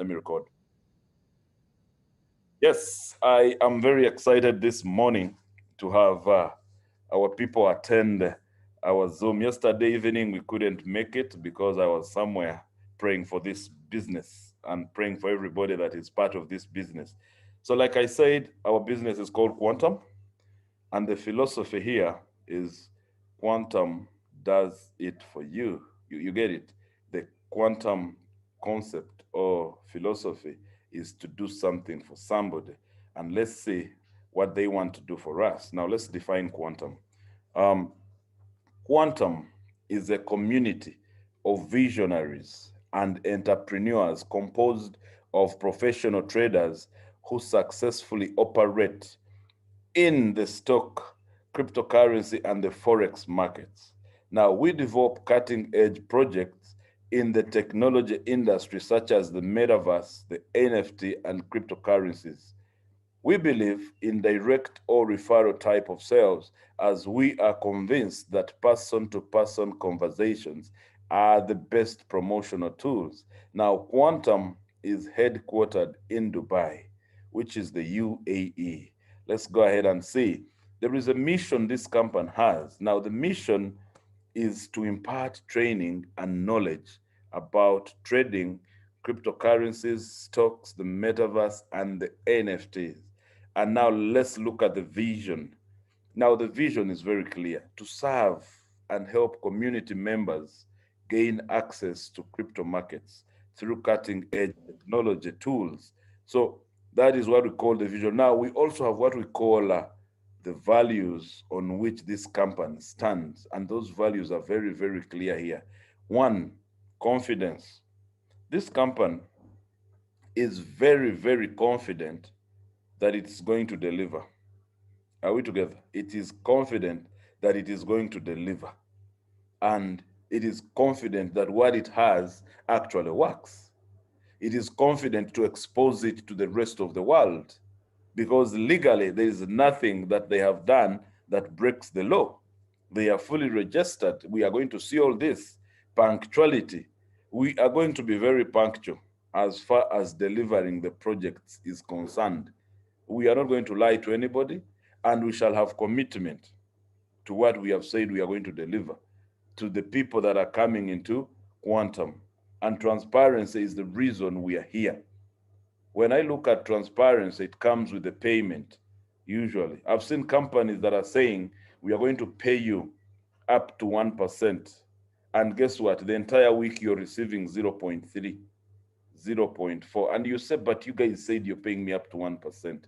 Let me record. Yes, I am very excited this morning to have our people attend our Zoom. Yesterday evening, we couldn't make it because I was somewhere praying for this business and praying for everybody that is part of this business. So, like I said, our business is called Quantum, and the philosophy here is quantum does it for you. You get it? The quantum concept or philosophy is to do something for somebody. And let's see what they want to do for us. Now, let's define quantum. Um, Quantum is a community of visionaries and entrepreneurs composed of professional traders who successfully operate in the stock, cryptocurrency, and the forex markets. Now, we develop cutting edge projects in the technology industry, such as the metaverse, the NFT, and cryptocurrencies. We believe in direct or referral type of sales, as we are convinced that person to person conversations are the best promotional tools. Now, Quantum is headquartered in Dubai, which is the UAE. Let's go ahead and see. There is a mission this company has. Now, the mission is to impart training and knowledge about trading cryptocurrencies, stocks, the metaverse, and the NFTs. And now let's look at the vision. Now, the vision is very clear: to serve and help community members gain access to crypto markets through cutting edge technology tools. So, that is what we call the vision. Now, we also have what we call the values on which this company stands. And those values are very, very clear here. One, confidence. This company is very, very confident that it's going to deliver. Are we together? It is confident that it is going to deliver. And it is confident that what it has actually works. It is confident to expose it to the rest of the world, because legally there is nothing that they have done that breaks the law. They are fully registered. We are going to see all this. Punctuality. We are going to be very punctual as far as delivering the projects is concerned. We are not going to lie to anybody, and we shall have commitment to what we have said we are going to deliver to the people that are coming into Quantum. And transparency is the reason we are here. When I look at transparency, it comes with a payment, usually. I've seen companies that are saying, we are going to pay you up to 1%. And guess what? The entire week you're receiving 0.3, 0.4. And you say, but you guys said you're paying me up to 1%.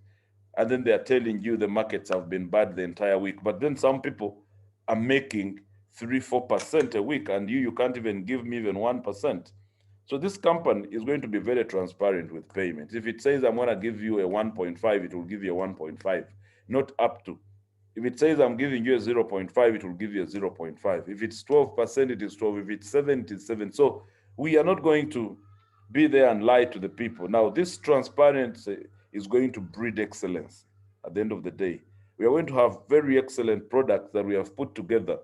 And then they're telling you the markets have been bad the entire week. But then some people are making 3-4% a week, and you can't even give me even 1%. So this company is going to be very transparent with payments. If it says I'm going to give you a 1.5, it will give you a 1.5, not up to. If it says I'm giving you a 0.5, it will give you a 0.5. If it's 12%, it is 12. If it's 7, it is 7. So we are not going to be there and lie to the people. Now, this transparency is going to breed excellence at the end of the day. We are going to have very excellent products that we have put together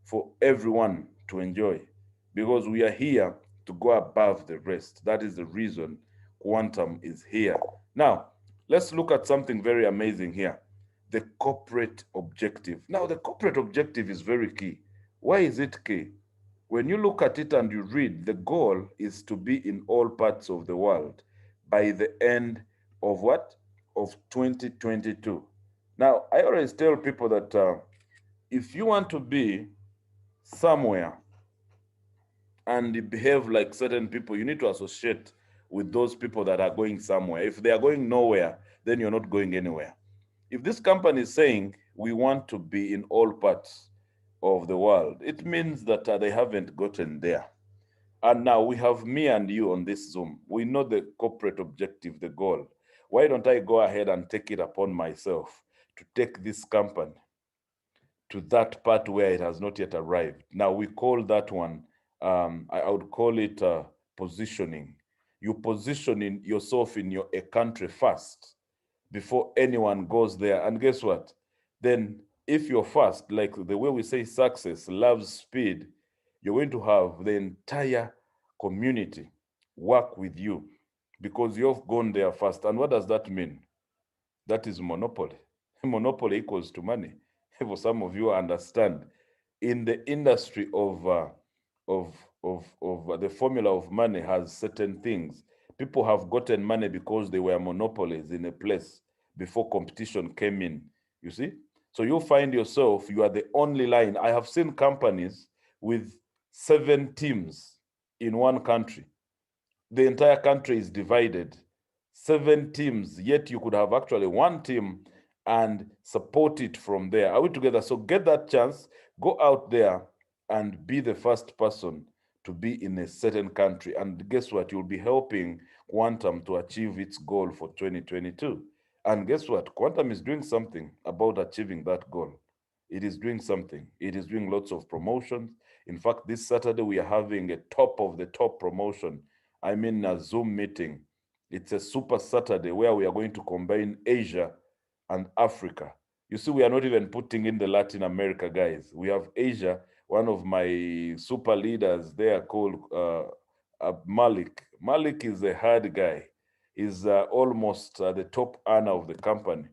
for everyone to enjoy, because we are here to go above the rest. That is the reason Quantum is here. Now, let's look at something very amazing here: the corporate objective. Now, the corporate objective is very key. Why is it key? When you look at it and you read, the goal is to be in all parts of the world by the end of what? Of 2022. Now, I always tell people that if you want to be somewhere and behave like certain people, you need to associate with those people that are going somewhere. If they are going nowhere, then you're not going anywhere. If this company is saying we want to be in all parts of the world, it means that they haven't gotten there. And now we have me and you on this Zoom. We know the corporate objective, the goal. Why don't I go ahead and take it upon myself to take this company to that part where it has not yet arrived? Now we call that one, I would call it positioning. You positioning yourself in a country first before anyone goes there. And guess what? Then if you're fast, like the way we say success loves speed, you're going to have the entire community work with you because you've gone there first. And what does that mean? That is monopoly. Monopoly equals to money. For some of you understand, in the industry of the formula of money has certain things. People have gotten money because they were monopolies in a place before competition came in. You see? So you find yourself, you are the only line. I have seen companies with 7 teams in one country. The entire country is divided, 7 teams, yet you could have actually one team and support it from there. Are we together? So get that chance, go out there and be the first person to be in a certain country. And guess what? You'll be helping Quantum to achieve its goal for 2022. And guess what? Quantum is doing something about achieving that goal. It is doing something. It is doing lots of promotions. In fact, this Saturday we are having a top of the top promotion. I mean, a Zoom meeting. It's a super Saturday where we are going to combine Asia and Africa. You see, we are not even putting in the Latin America guys. We have Asia. One of my super leaders there called Malik. Malik is a hard guy. He's almost the top earner of the company,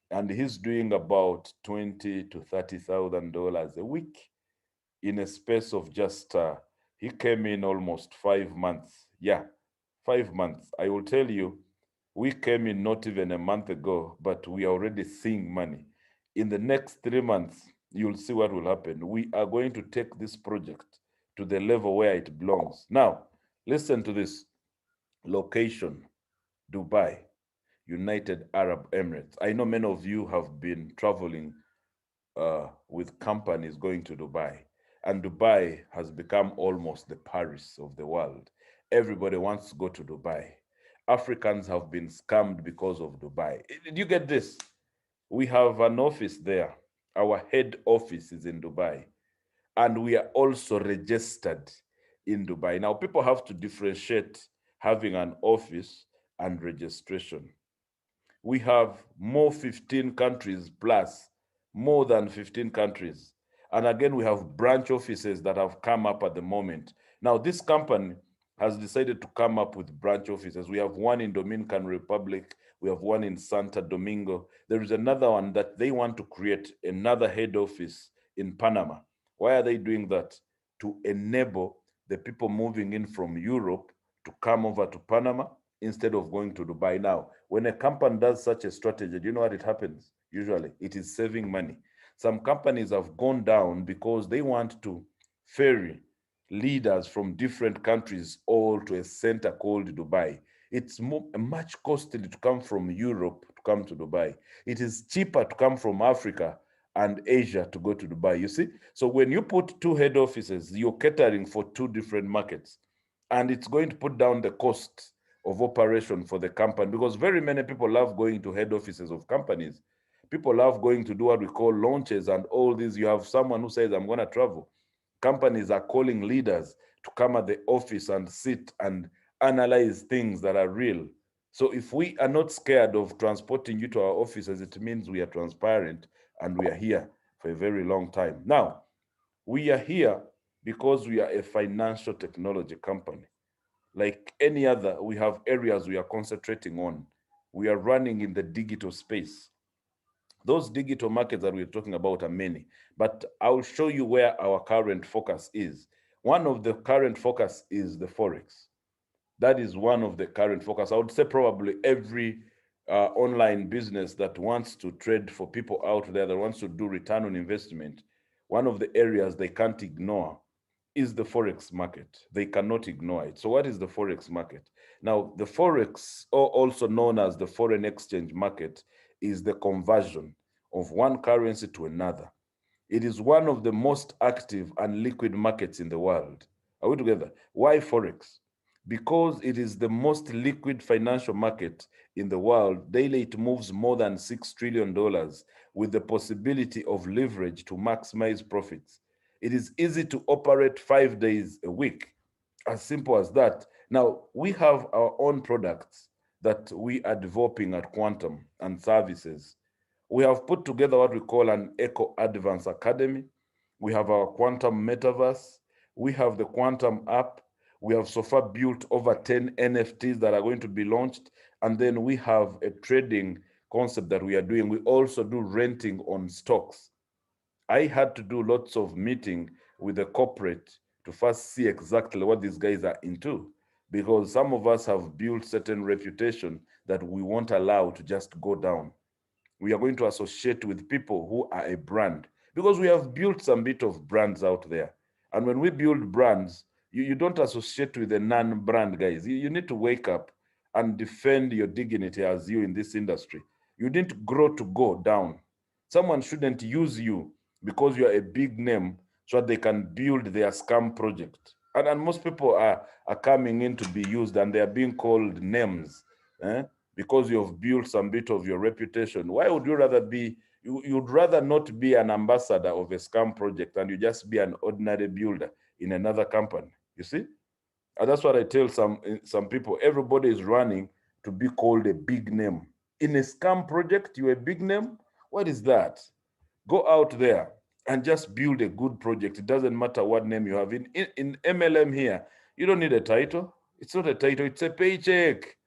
and he's doing about $20,000 to $30,000 a week in a space of just. He came in almost 5 months. Yeah, 5 months. I will tell you, we came in not even a month ago, but we are already seeing money. In the next 3 months, you'll see what will happen. We are going to take this project to the level where it belongs. Now, listen to this. Location, Dubai, United Arab Emirates. I know many of you have been traveling with companies going to Dubai. And Dubai has become almost the Paris of the world. Everybody wants to go to Dubai. Africans have been scammed because of Dubai. Did you get this? We have an office there. Our head office is in Dubai. And we are also registered in Dubai. Now, people have to differentiate having an office and registration. We have more 15 countries plus, more than 15 countries. And again, we have branch offices that have come up at the moment. Now, this company has decided to come up with branch offices. We have one in Dominican Republic. We have one in Santo Domingo. There is another one that they want to create another head office in Panama. Why are they doing that? To enable the people moving in from Europe to come over to Panama instead of going to Dubai. Now, when a company does such a strategy, do you know what it happens? Usually, it is saving money. Some companies have gone down because they want to ferry leaders from different countries all to a center called Dubai. It's much costly to come from Europe to come to Dubai. It is cheaper to come from Africa and Asia to go to Dubai. You see? So when you put 2 head offices, you're catering for 2 different markets. And it's going to put down the cost of operation for the company, because very many people love going to head offices of companies. People love going to do what we call launches and all these. You have someone who says, I'm going to travel. Companies are calling leaders to come at the office and sit and analyze things that are real. So if we are not scared of transporting you to our offices, it means we are transparent and we are here for a very long time. Now, we are here because we are a financial technology company. Like any other, we have areas we are concentrating on. We are running in the digital space. Those digital markets that we're talking about are many, but I'll show you where our current focus is. One of the current focus is the forex. That is one of the current focus. I would say probably every online business that wants to trade, for people out there that wants to do return on investment, one of the areas they can't ignore is the forex market. They cannot ignore it. So what is the forex market? Now, the forex, or also known as the foreign exchange market, is the conversion of one currency to another. It is one of the most active and liquid markets in the world. Are we together? Why forex? Because it is the most liquid financial market in the world. Daily, it moves more than $6 trillion with the possibility of leverage to maximize profits. It is easy to operate 5 days a week, as simple as that. Now, we have our own products that we are developing at Quantum and services. We have put together what we call an Eco Advance Academy. We have our Quantum Metaverse. We have the Quantum app. We have so far built over 10 NFTs that are going to be launched. And then we have a trading concept that we are doing. We also do renting on stocks. I had to do lots of meeting with the corporate to first see exactly what these guys are into, because some of us have built certain reputation that we won't allow to just go down. We are going to associate with people who are a brand, because we have built some bit of brands out there. And when we build brands, you don't associate with a non-brand guys. You need to wake up and defend your dignity as you in this industry. You didn't grow to go down. Someone shouldn't use you because you are a big name so that they can build their scam project. And most people are coming in to be used, and they are being called names. Eh? Because you've built some bit of your reputation. Why would you rather be, you'd rather not be an ambassador of a scam project and you just be an ordinary builder in another company, you see? And that's what I tell some people. Everybody is running to be called a big name. In a scam project, you're a big name? What is that? Go out there and just build a good project. It doesn't matter what name you have. In MLM here, you don't need a title. It's not a title, it's a paycheck.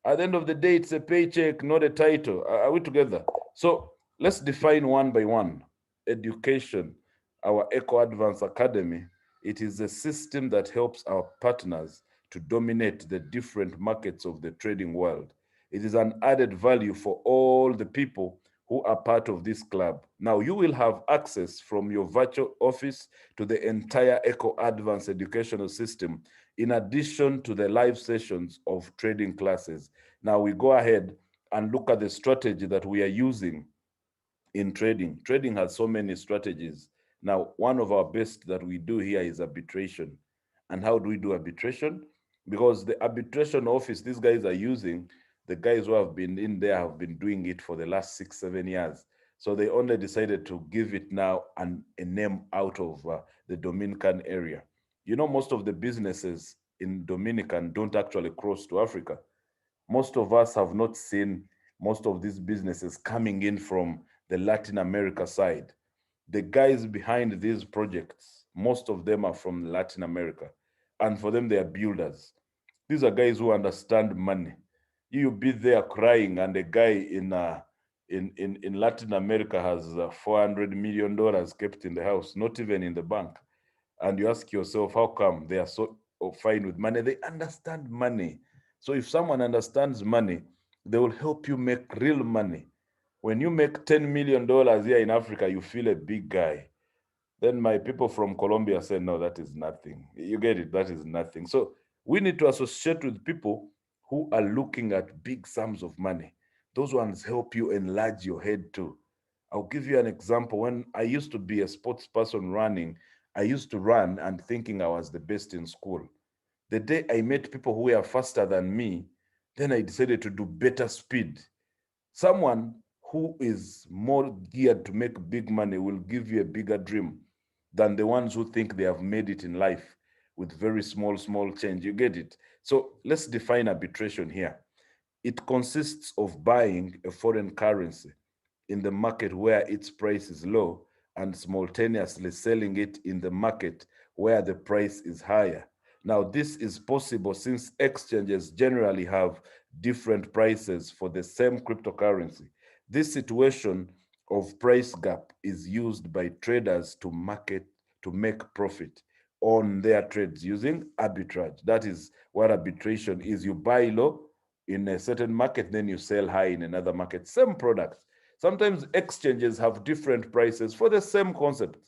At the end of the day, it's a paycheck, not a title. Are we together? So let's define one by one. Education, our Eco Advance Academy, it is a system that helps our partners to dominate the different markets of the trading world. It is an added value for all the people who are part of this club. Now, you will have access from your virtual office to the entire Eco Advance educational system, in addition to the live sessions of trading classes. Now we go ahead and look at the strategy that we are using in trading. Trading has so many strategies. Now, one of our best that we do here is arbitration. And how do we do arbitration? Because the arbitration office these guys are using, the guys who have been in there have been doing it for the last 6, 7 years. So they only decided to give it now a name out of the Dominican area. You know, most of the businesses in Dominican don't actually cross to Africa. Most of us have not seen most of these businesses coming in from the Latin America side. The guys behind these projects, most of them are from Latin America. And for them, they are builders. These are guys who understand money. You be there crying, and a guy in Latin America has $400 million kept in the house, not even in the bank. And you ask yourself, how come they are so fine with money? They understand money. So if someone understands money, they will help you make real money. When you make $10 million here in Africa, you feel a big guy. Then my people from Colombia say, no, that is nothing. You get it? That is nothing. So we need to associate with people who are looking at big sums of money. Those ones help you enlarge your head too. I'll give you an example. When I used to be a sports person running, I used to run and thinking I was the best in school. The day I met people who were faster than me, then I decided to do better speed. Someone who is more geared to make big money will give you a bigger dream than the ones who think they have made it in life with very small change. You get it? So let's define arbitration here. It consists of buying a foreign currency in the market where its price is low and simultaneously selling it in the market where the price is higher. Now, this is possible since exchanges generally have different prices for the same cryptocurrency. This situation of price gap is used by traders to make profit on their trades using arbitrage. That is what arbitration is. You buy low in a certain market, then you sell high in another market. Same product. Sometimes exchanges have different prices for the same concept.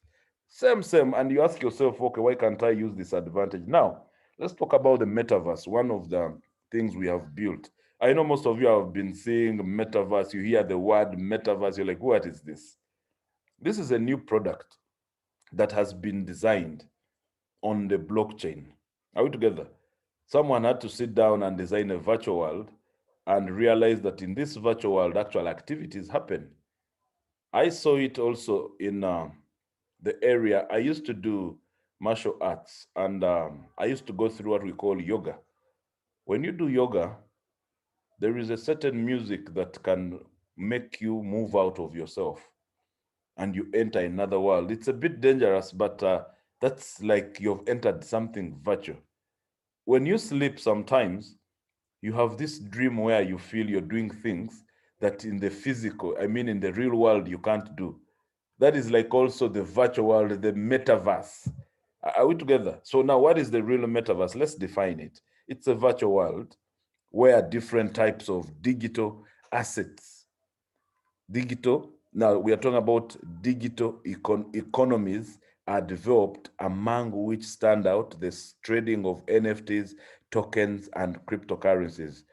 Same. And you ask yourself, okay, why can't I use this advantage? Now, let's talk about the metaverse, one of the things we have built. I know most of you have been seeing metaverse. You hear the word metaverse, you're like, what is this? This is a new product that has been designed on the blockchain. Are we together? Someone had to sit down and design a virtual world and realize that in this virtual world, actual activities happen. I saw it also in the area. I used to do martial arts, and I used to go through what we call yoga. When you do yoga, there is a certain music that can make you move out of yourself and you enter another world. It's a bit dangerous, but that's like you've entered something virtual. when you sleep sometimes, you have this dream where you feel you're doing things that in the physical, I mean in the real world, you can't do. That is like also the virtual world, the metaverse. Are we together? So now what is the real metaverse? Let's define it. It's a virtual world where different types of digital assets, now we are talking about digital economies are developed, among which stand out this trading of NFTs, tokens, and cryptocurrencies.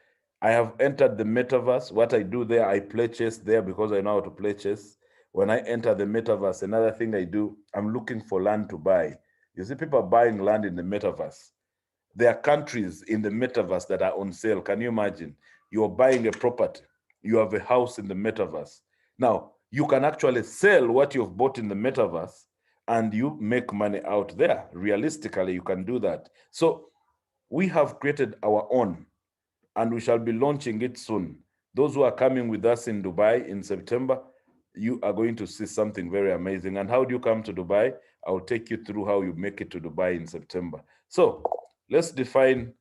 I have entered the metaverse. What I do there, I play chess there because I know how to play chess. When I enter the metaverse, another thing I do, I'm looking for land to buy. You see, people are buying land in the metaverse. There are countries in the metaverse that are on sale. Can you imagine? You're buying a property, you have a house in the metaverse. Now, you can actually sell what you've bought in the metaverse and you make money out there. Realistically, you can do that. So we have created our own and we shall be launching it soon. Those who are coming with us in Dubai in September, you are going to see something very amazing. And how do you come to Dubai? I'll take you through how you make it to Dubai in September. So let's define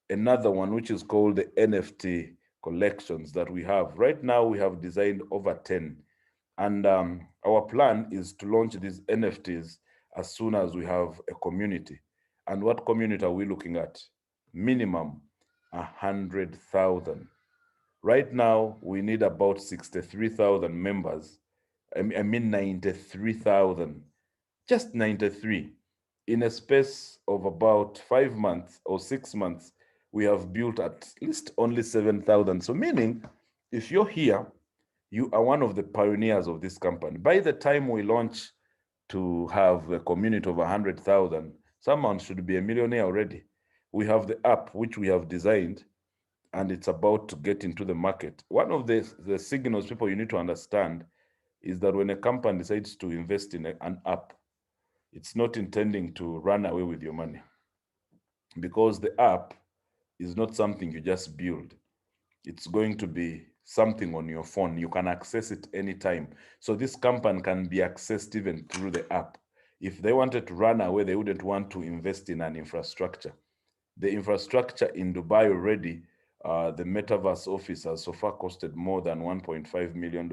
another one, which is called the NFT collections that we have. Right now, we have designed over 10. And our plan is to launch these NFTs as soon as we have a community. And what community are we looking at? Minimum 100,000. Right now, we need about 63,000 members. I mean 93,000, just 93. In a space of about 5 months or 6 months, we have built at least only 7,000. So meaning, if you're here, you are one of the pioneers of this company. By the time we launch to have a community of 100,000, someone should be a millionaire already. We have the app, which we have designed, and it's about to get into the market. One of the signals people you need to understand is that when a company decides to invest in an app, it's not intending to run away with your money, because the app is not something you just build. It's going to be something on your phone. You can access it anytime. So this company can be accessed even through the app. If they wanted to run away, they wouldn't want to invest in an infrastructure. The infrastructure in Dubai already, the metaverse office has so far costed more than $1.5 million.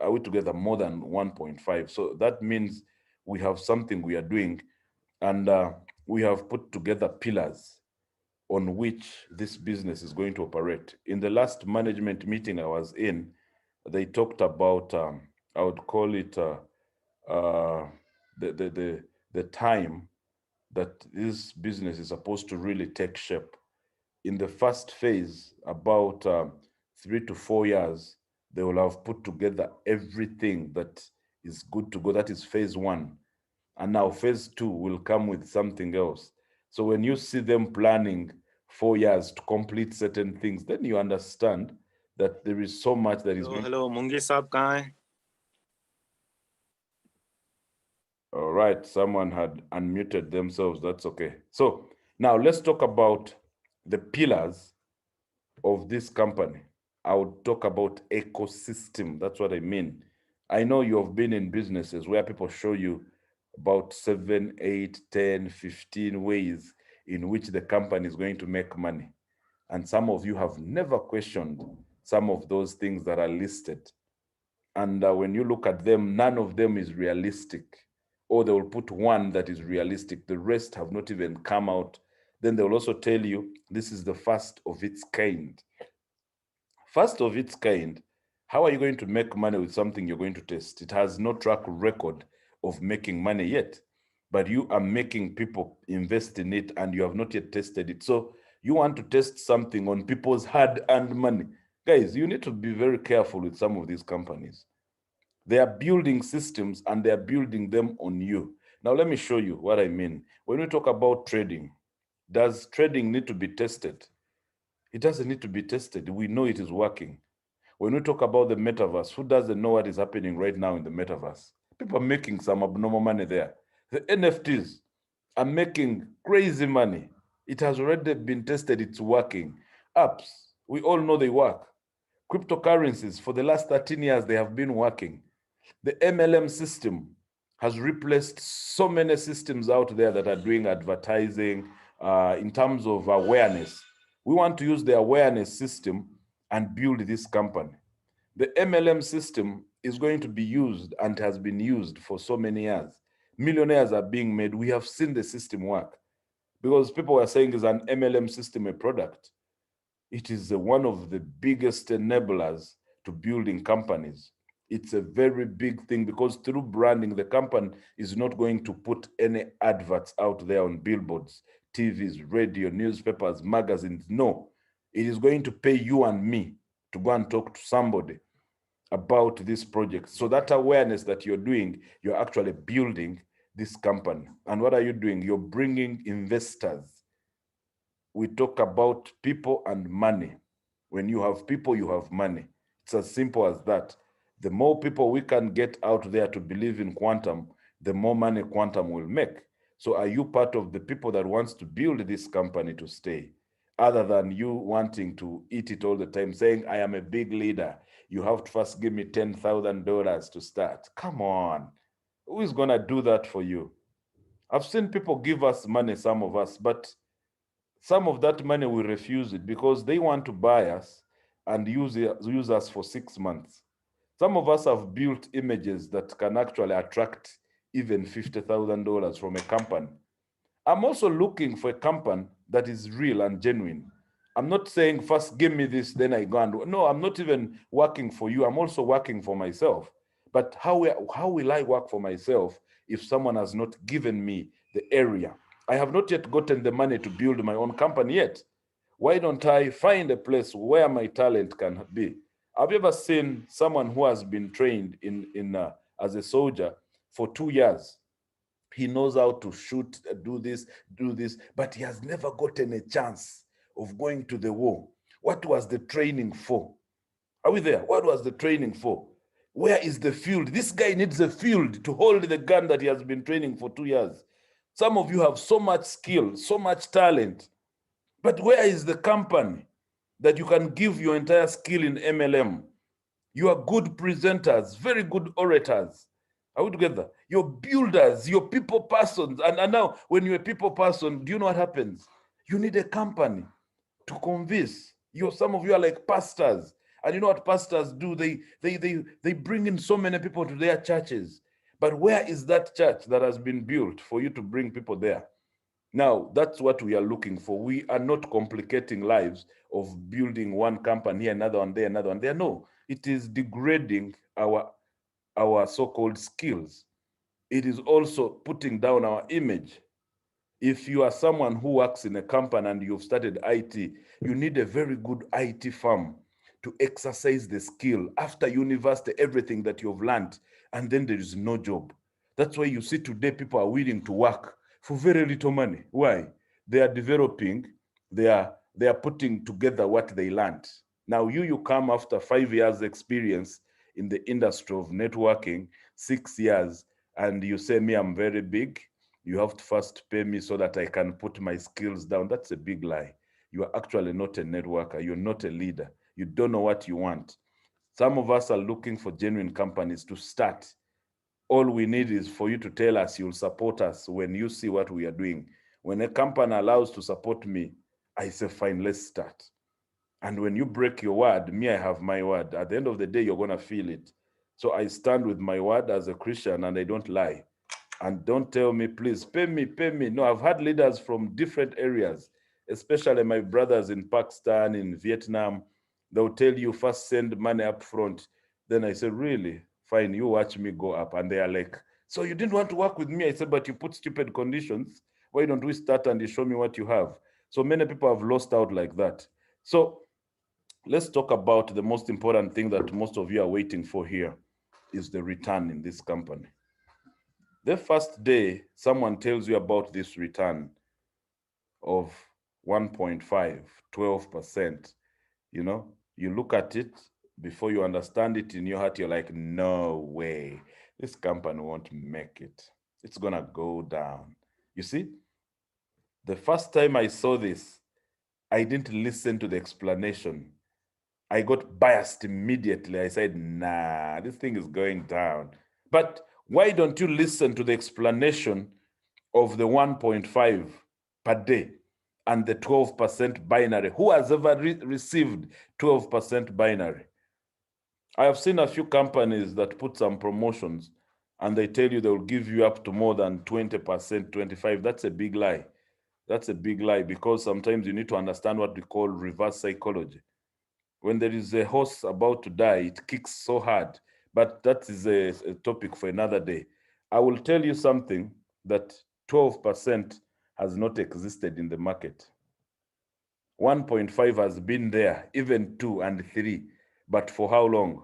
Are we together? More than 1.5. So that means we have something we are doing, and we have put together pillars on which this business is going to operate. In the last management meeting I was in, they talked about, I would call it the time that this business is supposed to really take shape. In the first phase, about 3 to 4 years, they will have put together everything that is good to go. That is phase 1. And now phase 2 will come with something else. So when you see them planning 4 years to complete certain things, then you understand that there is so much that is going. Hello, Mungi Saab kahan hai? All right, someone had unmuted themselves. That's okay. So now let's talk about the pillars of this company. I would talk about ecosystem. That's what I mean. I know you have been in businesses where people show you about 7, 8, 10, 15 ways in which the company is going to make money. And some of you have never questioned some of those things that are listed. And when you look at them, none of them is realistic. Or they will put one that is realistic. The rest have not even come out. Then they will also tell you this is the first of its kind. First of its kind, how are you going to make money with something you're going to test? It has no track record of making money yet, but you are making people invest in it and you have not yet tested it. So you want to test something on people's hard-earned money. Guys, you need to be very careful with some of these companies. They are building systems and they are building them on you. Now, let me show you what I mean. When we talk about trading, does trading need to be tested? It doesn't need to be tested. We know it is working. When we talk about the metaverse, who doesn't know what is happening right now in the metaverse? People are making some abnormal money there. The NFTs are making crazy money. It has already been tested. It's working. Apps, we all know they work. Cryptocurrencies, for the last 13 years, they have been working. The MLM system has replaced so many systems out there that are doing advertising, in terms of awareness. We want to use the awareness system and build this company. The MLM system is going to be used and has been used for so many years. Millionaires are being made. We have seen the system work because people are saying, is an MLM system a product? It is one of the biggest enablers to building companies. It's a very big thing because through branding, the company is not going to put any adverts out there on billboards, TVs, radio, newspapers, magazines. No, it is going to pay you and me to go and talk to somebody about this project. So that awareness that you're doing, you're actually building this company. And what are you doing? You're bringing investors. We talk about people and money. When you have people, you have money. It's as simple as that. The more people we can get out there to believe in quantum, the more money quantum will make. So are you part of the people that wants to build this company to stay? Other than you wanting to eat it all the time, saying, I am a big leader. You have to first give me $10,000 to start. Come on. Who is going to do that for you? I've seen people give us money, some of us, but some of that money we refuse it because they want to buy us and use us for 6 months. Some of us have built images that can actually attract even $50,000 from a company. I'm also looking for a company that is real and genuine. I'm not saying first give me this, then I go and do. No, I'm not even working for you. I'm also working for myself. But how will I work for myself if someone has not given me the area? I have not yet gotten the money to build my own company yet. Why don't I find a place where my talent can be? Have you ever seen someone who has been trained as a soldier for 2 years? He knows how to shoot, do this, but he has never gotten a chance of going to the war. What was the training for? Are we there? What was the training for? Where is the field? This guy needs a field to hold the gun that he has been training for 2 years. Some of you have so much skill, so much talent, but where is the company that you can give your entire skill in MLM? You are good presenters, very good orators. Are we together? You're builders, you're people persons. And now, when you're a people person, do you know what happens? You need a company to convince. Some of you are like pastors. And you know what pastors do? They bring in so many people to their churches. But where is that church that has been built for you to bring people there? Now, that's what we are looking for. We are not complicating lives of building one company here, another one there, another one there. No, it is degrading our so-called skills. It is also putting down our image. If you are someone who works in a company and you've started IT, you need a very good IT firm to exercise the skill after university, everything that you've learned, and then there is no job. That's why you see today people are willing to work for very little money. Why? They are developing, they are putting together what they learned. Now you come after 5 years experience in the industry of networking, 6 years, and you say, me, I'm very big. You have to first pay me so that I can put my skills down. That's a big lie. You are actually not a networker. You're not a leader. You don't know what you want. Some of us are looking for genuine companies to start. All we need is for you to tell us you'll support us when you see what we are doing. When a company allows to support me, I say, fine, let's start. And when you break your word, me, I have my word. At the end of the day, you're going to feel it. So I stand with my word as a Christian and I don't lie. And don't tell me, please, pay me, pay me. No, I've had leaders from different areas, especially my brothers in Pakistan, in Vietnam. They'll tell you first send money up front. Then I say, really? Fine, you watch me go up. And they are like, so you didn't want to work with me? I said, but you put stupid conditions. Why don't we start and you show me what you have? So many people have lost out like that. So let's talk about the most important thing that most of you are waiting for here is the return in this company. The first day someone tells you about this return of 1.5, 12%, you look at it, before you understand it in your heart, you're like, no way, this company won't make it. It's gonna go down. You see, the first time I saw this, I didn't listen to the explanation. I got biased immediately. I said, nah, this thing is going down. But why don't you listen to the explanation of the 1.5 per day? and the 12% binary. Who has ever received 12% binary? I have seen a few companies that put some promotions and they tell you they'll give you up to more than 20%, 25%. That's a big lie. That's a big lie, because sometimes you need to understand what we call reverse psychology. When there is a horse about to die, it kicks so hard. But that is a topic for another day. I will tell you something, that 12% has not existed in the market. 1.5 has been there, even 2 and 3. But for how long?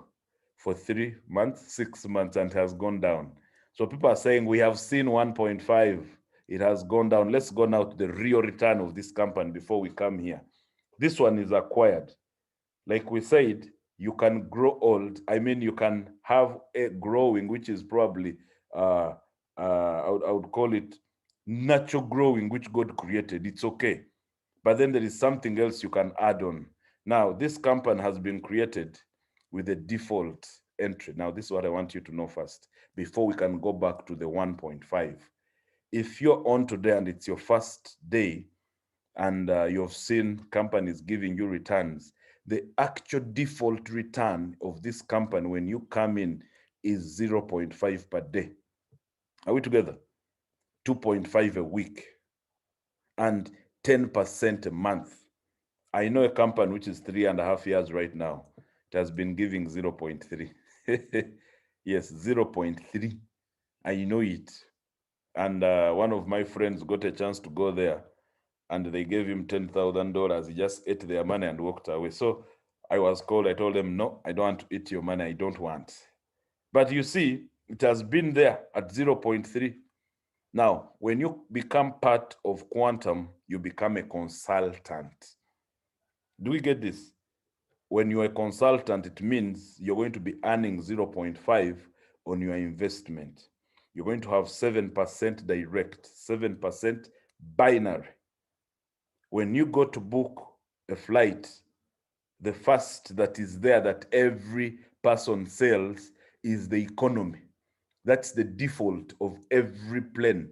For 3 months, 6 months, and has gone down. So people are saying we have seen 1.5, it has gone down. Let's go now to the real return of this company before we come here. This one is acquired. Like we said, you can grow old. I mean, you can have a growing, which is probably, I would call it natural growing, which God created. It's okay. But then there is something else you can add on. Now, this company has been created with a default entry. Now, this is what I want you to know first, before we can go back to the 1.5. If you're on today and it's your first day, and you've seen companies giving you returns, the actual default return of this company when you come in is 0.5 per day. Are we together? 2.5 a week and 10% a month. I know a company which is 3.5 years right now. It has been giving 0.3. Yes, 0.3. I know it. And one of my friends got a chance to go there, and they gave him $10,000. He just ate their money and walked away. So I was called. I told them, no, I don't want to eat your money. I don't want. But you see, it has been there at 0.3. Now, when you become part of Quantum, you become a consultant. Do we get this? When you're a consultant, it means you're going to be earning 0.5 on your investment. You're going to have 7% direct, 7% binary. When you go to book a flight, the first that is there that every person sells is the economy. That's the default of every plane.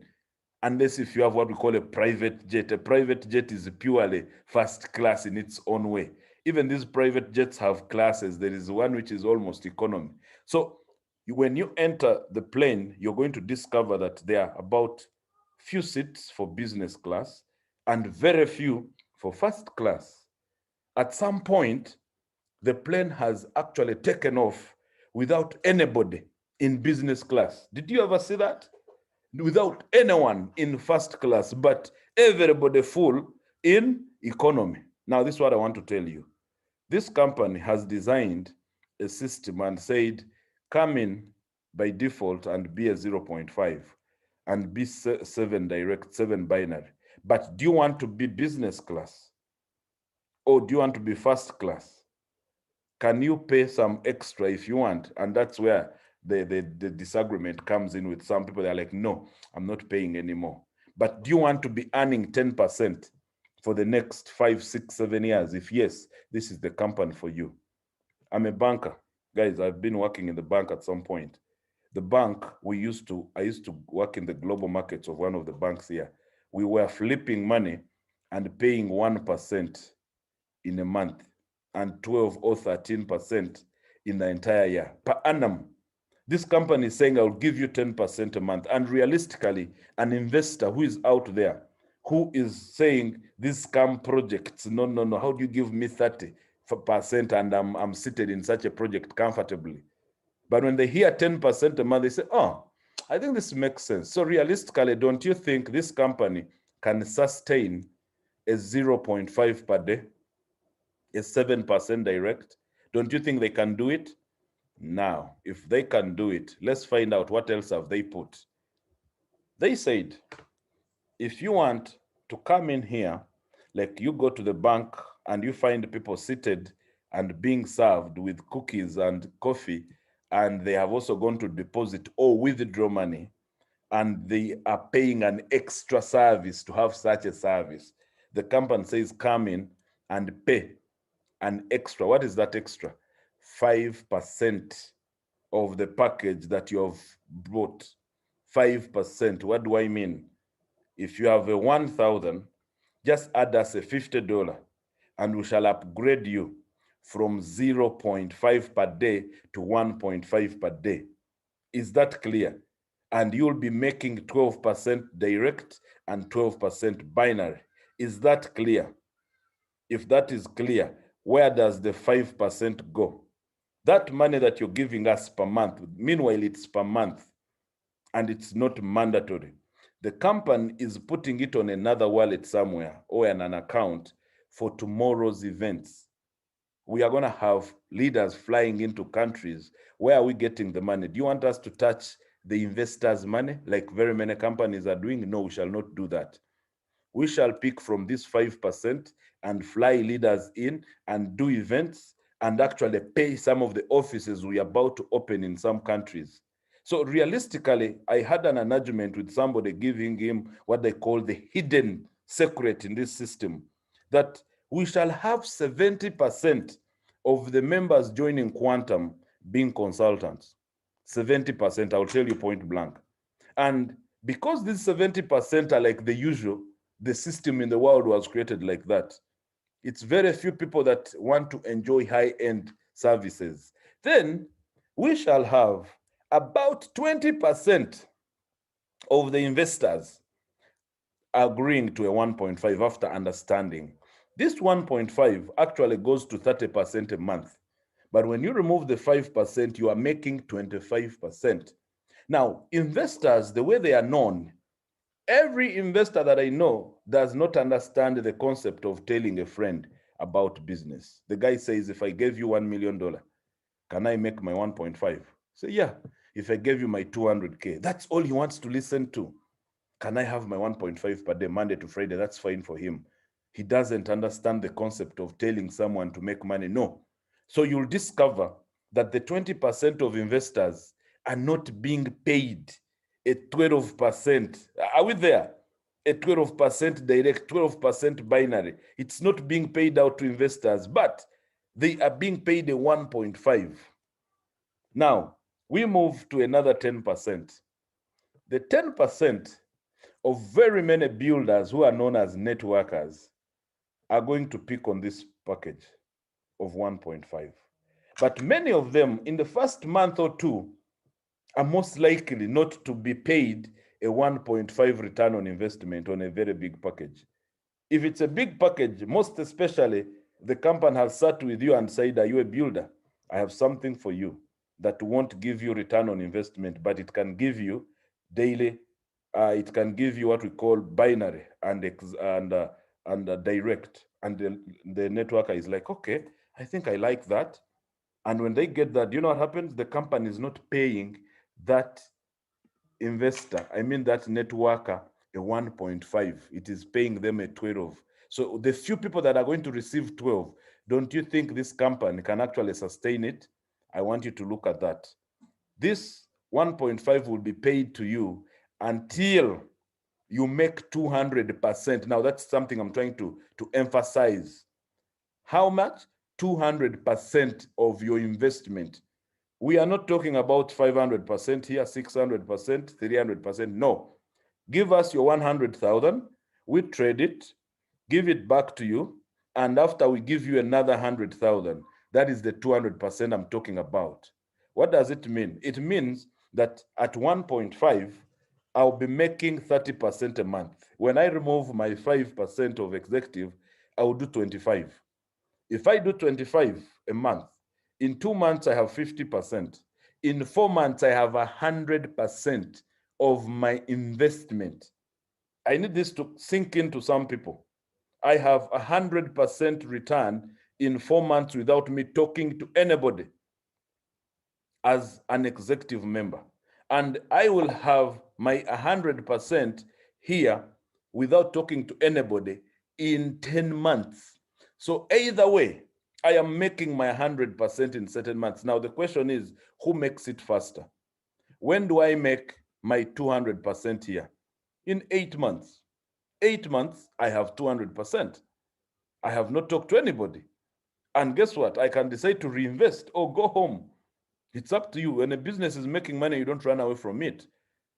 Unless if you have what we call a private jet. A private jet is purely first class in its own way. Even these private jets have classes. There is one which is almost economy. So when you enter the plane, you're going to discover that there are about few seats for business class and very few for first class. At some point, the plane has actually taken off without anybody in business class. Did you ever see that? Without anyone in first class, but everybody full in economy. Now, this is what I want to tell you. This company has designed a system and said, come in by default and be a 0.5 and be 7 direct, 7 binary. But do you want to be business class? Or do you want to be first class? Can you pay some extra if you want? And that's where the disagreement comes in with some people. They're like, no, I'm not paying anymore. But do you want to be earning 10% for the next 5, 6, 7 years? If yes, this is the company for you. I'm a banker. Guys, I've been working in the bank at some point. The bank, I used to work in the global markets of one of the banks here. We were flipping money and paying 1% in a month and 12 or 13% in the entire year per annum. This company is saying, I'll give you 10% a month. And realistically, an investor who is out there, who is saying these scam projects, no, how do you give me 30% and I'm seated in such a project comfortably? But when they hear 10% a month, they say, oh, I think this makes sense. So realistically, don't you think this company can sustain a 0.5 per day, a 7% direct? Don't you think they can do it? Now, if they can do it, let's find out what else have they put. They said, if you want to come in here, like you go to the bank and you find people seated and being served with cookies and coffee, and they have also gone to deposit or withdraw money, and they are paying an extra service to have such a service. The company says, come in and pay an extra. What is that extra? 5% of the package that you have bought. 5%. What do I mean? If you have a 1,000, just add us a $50 and we shall upgrade you from 0.5 per day to 1.5 per day. Is that clear? And you'll be making 12% direct and 12% binary. Is that clear? If that is clear, where does the 5% go? That money that you're giving us per month, meanwhile, it's per month and it's not mandatory. The company is putting it on another wallet somewhere or in an account for tomorrow's events. We are going to have leaders flying into countries. Where are we getting the money? Do you want us to touch the investors' money like very many companies are doing? No, we shall not do that. We shall pick from this 5% and fly leaders in and do events and actually pay some of the offices we are about to open in some countries. So realistically, I had an arrangement with somebody giving him what they call the hidden secret in this system, that we shall have 70% of the members joining Quantum being consultants. 70%, I'll tell you point blank. And because these 70% are like the usual, the system in the world was created like that. It's very few people that want to enjoy high-end services. Then we shall have about 20% of the investors agreeing to a 1.5 after understanding. This 1.5 actually goes to 30% a month. But when you remove the 5%, you are making 25%. Now, investors, the way they are known, every investor that I know does not understand the concept of telling a friend about business. The guy says, if I gave you $1 million, can I make my 1.5? Say, yeah. If I gave you my 200K, that's all he wants to listen to. Can I have my 1.5 per day, Monday to Friday? That's fine for him. He doesn't understand the concept of telling someone to make money. No. So you'll discover that the 20% of investors are not being paid a 12%. Are we there? A 12% direct, 12% binary. It's not being paid out to investors, but they are being paid a 1.5. Now, we move to another 10%. The 10% of very many builders who are known as networkers are going to pick on this package of 1.5. But many of them in the first month or two are most likely not to be paid a 1.5 return on investment on a very big package. If it's a big package, most especially the company has sat with you and said, are you a builder? I have something for you that won't give you return on investment, but it can give you daily, it can give you what we call binary and direct. And the networker is like, okay, I think I like that. And when they get that, you know what happens? The company is not paying that investor, I mean that networker, a 1.5. It is paying them a 12. So the few people that are going to receive 12, don't you think this company can actually sustain it? I want you to look at that. This 1.5 will be paid to you until you make 200%. Now that's something I'm trying to emphasize. How much? 200% of your investment. We are not talking about 500% here, 600%, 300%. No. Give us your 100,000, we trade it, give it back to you, and after we give you another 100,000, that is the 200% I'm talking about. What does it mean? It means that at 1.5, I'll be making 30% a month. When I remove my 5% of executive, I will do 25. If I do 25 a month, in 2 months, I have 50%. In 4 months, I have 100% of my investment. I need this to sink into some people. I have 100% return in 4 months without me talking to anybody as an executive member. And I will have my 100% here without talking to anybody in 10 months. So either way, I am making my 100% in certain months. Now the question is, who makes it faster? When do I make my 200% here? In 8 months. 8 months, I have 200%. I have not talked to anybody. And guess what? I can decide to reinvest or go home. It's up to you. When a business is making money, you don't run away from it.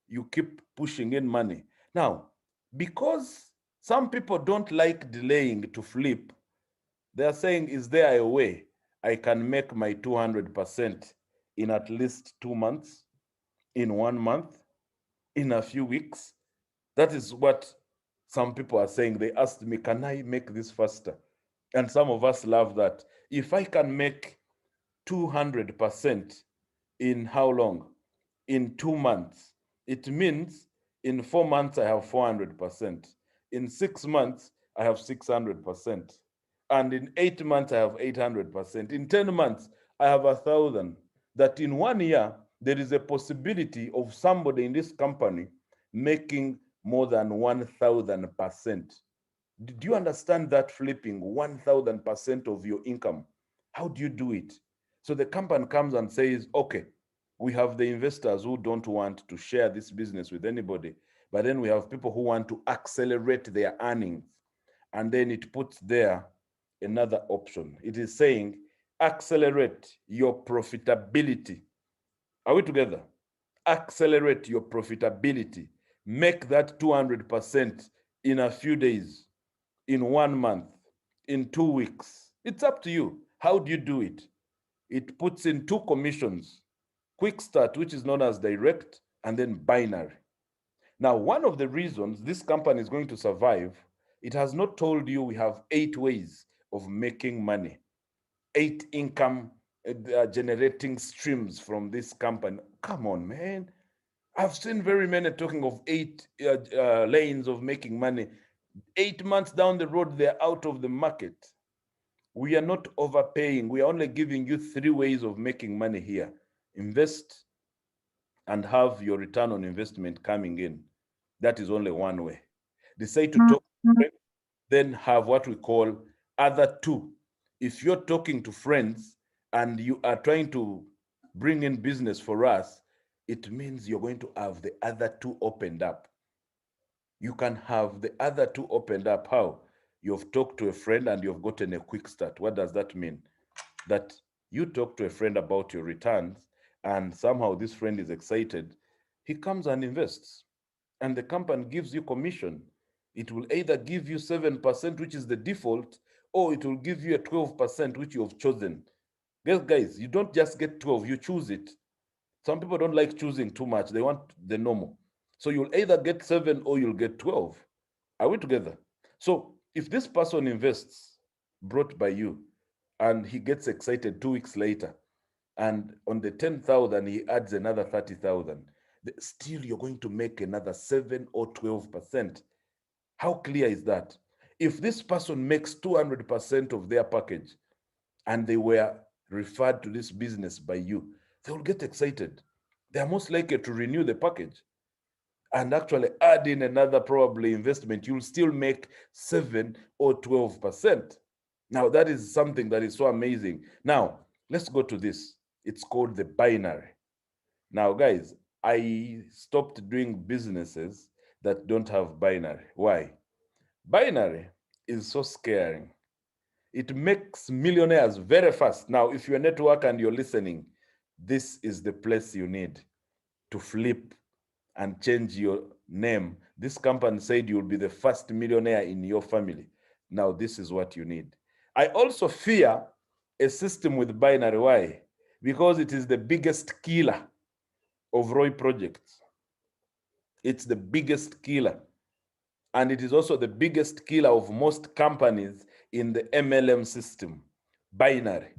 You keep pushing in money. Now, because Some people don't like delaying to flip. They are saying, is there a way I can make my 200% in at least 2 months, in 1 month, in a few weeks? That is what some people are saying. They asked me, can I make this faster? And some of us love that. If I can make 200% in how long? In 2 months. It means in 4 months, I have 400%. In 6 months, I have 600%. And in 8 months, I have 800%. In 10 months, I have 1,000. That in 1 year, there is a possibility of somebody in this company making more than 1,000%. Do you understand that flipping 1,000% of your income? How do you do it? So the company comes and says, okay, we have the investors who don't want to share this business with anybody, but then we have people who want to accelerate their earnings. And then it puts there another option. It is saying, accelerate your profitability. Are we together? Accelerate your profitability. Make that 200% in a few days, in 1 month, in 2 weeks. It's up to you. How do you do it? It puts in 2 commissions, quick start, which is known as direct, and then binary. Now, one of the reasons this company is going to survive, it has not told you we have 8 ways of making money, 8 income generating streams from this company. Come on, man. I've seen very many talking of 8 lanes of making money. 8 months down the road, they're out of the market. We are not overpaying. We are only giving you 3 ways of making money here. Invest and have your return on investment coming in. That is only one way. Decide to talk, then have what we call other 2. If you're talking to friends and you are trying to bring in business for us, it means you're going to have the other 2 opened up. You can have the other 2 opened up. How? You've talked to a friend and you've gotten a quick start. What does that mean? That you talk to a friend about your returns and somehow this friend is excited. He comes and invests and the company gives you commission. It will either give you 7%, which is the default, or it will give you a 12%, which you have chosen. Guys, you don't just get 12, you choose it. Some people don't like choosing too much. They want the normal. So you'll either get 7 or you'll get 12. Are we together? So if this person invests, brought by you, and he gets excited 2 weeks later, and on the 10,000, he adds another 30,000, still you're going to make another 7 or 12%. How clear is that? If this person makes 200% of their package and they were referred to this business by you, they will get excited. They are most likely to renew the package and actually add in another probably investment. You'll still make 7 or 12%. Now, that is something that is so amazing. Now, let's go to this. It's called the binary. Now, guys, I stopped doing businesses that don't have binary. Why? Binary is so scary. It makes millionaires very fast. Now, if you're a network and you're listening, this is the place you need to flip and change your name. This company said you'll be the first millionaire in your family. Now, this is what you need. I also fear a system with binary. Why? Because it is the biggest killer of ROI projects. It's the biggest killer. And it is also the biggest killer of most companies in the MLM system. Binary.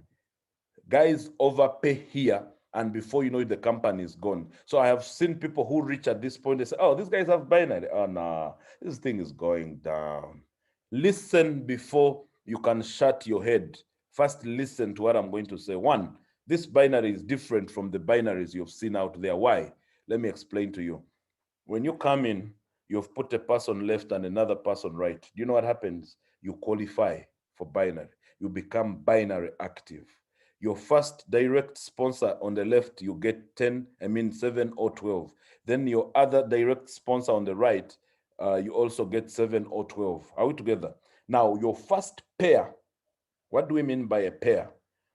Guys overpay here, and before you know it, the company is gone. So I have seen people who reach at this point, they say, oh, these guys have binary. Oh, no, this thing is going down. Listen before you can shut your head. First, listen to what I'm going to say. 1, this binary is different from the binaries you've seen out there. Why? Let me explain to you. When you come in, you've put a person left and another person right. Do you know what happens? You qualify for binary. You become binary active. Your first direct sponsor on the left, you get 7 or 12. Then your other direct sponsor on the right, you also get 7 or 12. Are we together? Now, your first pair, what do we mean by a pair?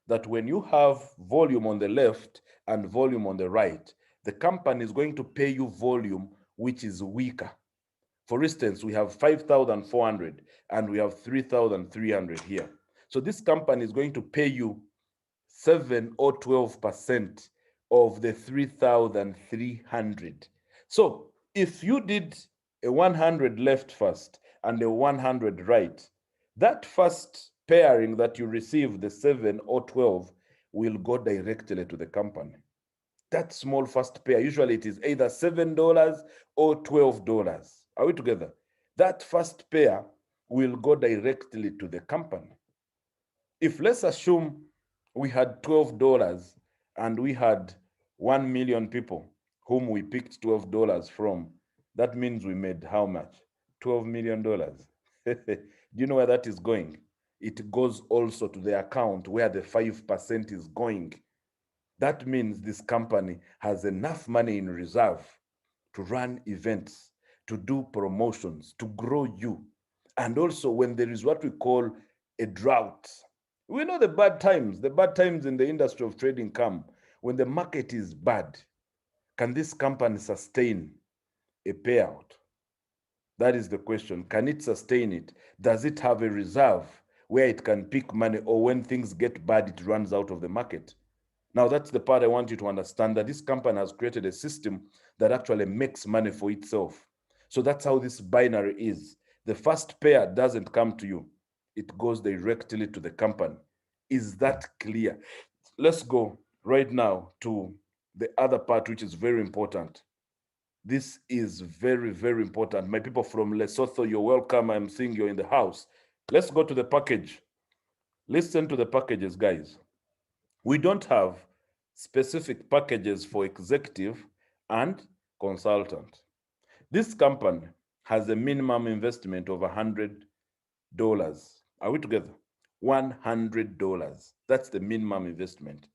That when you have volume on the left and volume on the right, the company is going to pay you volume which is weaker. For instance, we have 5,400 and we have 3,300 here. So this company is going to pay you 7 or 12% of the 3,300. So if you did a 100 left first and a 100 right, that first pairing that you receive, the 7 or 12, will go directly to the company. That small first pair, usually it is either $7 or $12. Are we together? That first pair will go directly to the company. If let's assume we had $12 and we had 1 million people whom we picked $12 from, that means we made how much? $12 million. Do you know where that is going? It goes also to the account where the 5% is going. That means this company has enough money in reserve to run events, to do promotions, to grow you. And also when there is what we call a drought, we know the bad times in the industry of trading come when the market is bad. Can this company sustain a payout? That is the question. Can it sustain it? Does it have a reserve where it can pick money, or when things get bad, it runs out of the market? Now, that's the part I want you to understand, that this company has created a system that actually makes money for itself. So that's how this binary is. The first pair doesn't come to you. It goes directly to the company. Is that clear? Let's go right now to the other part, which is very important. This is very, very important. My people from Lesotho, you're welcome. I'm seeing you're in the house. Let's go to the package. Listen to the packages, guys. We don't have specific packages for executive and consultant. This company has a minimum investment of $100. Are we together? $100. That's the minimum investment.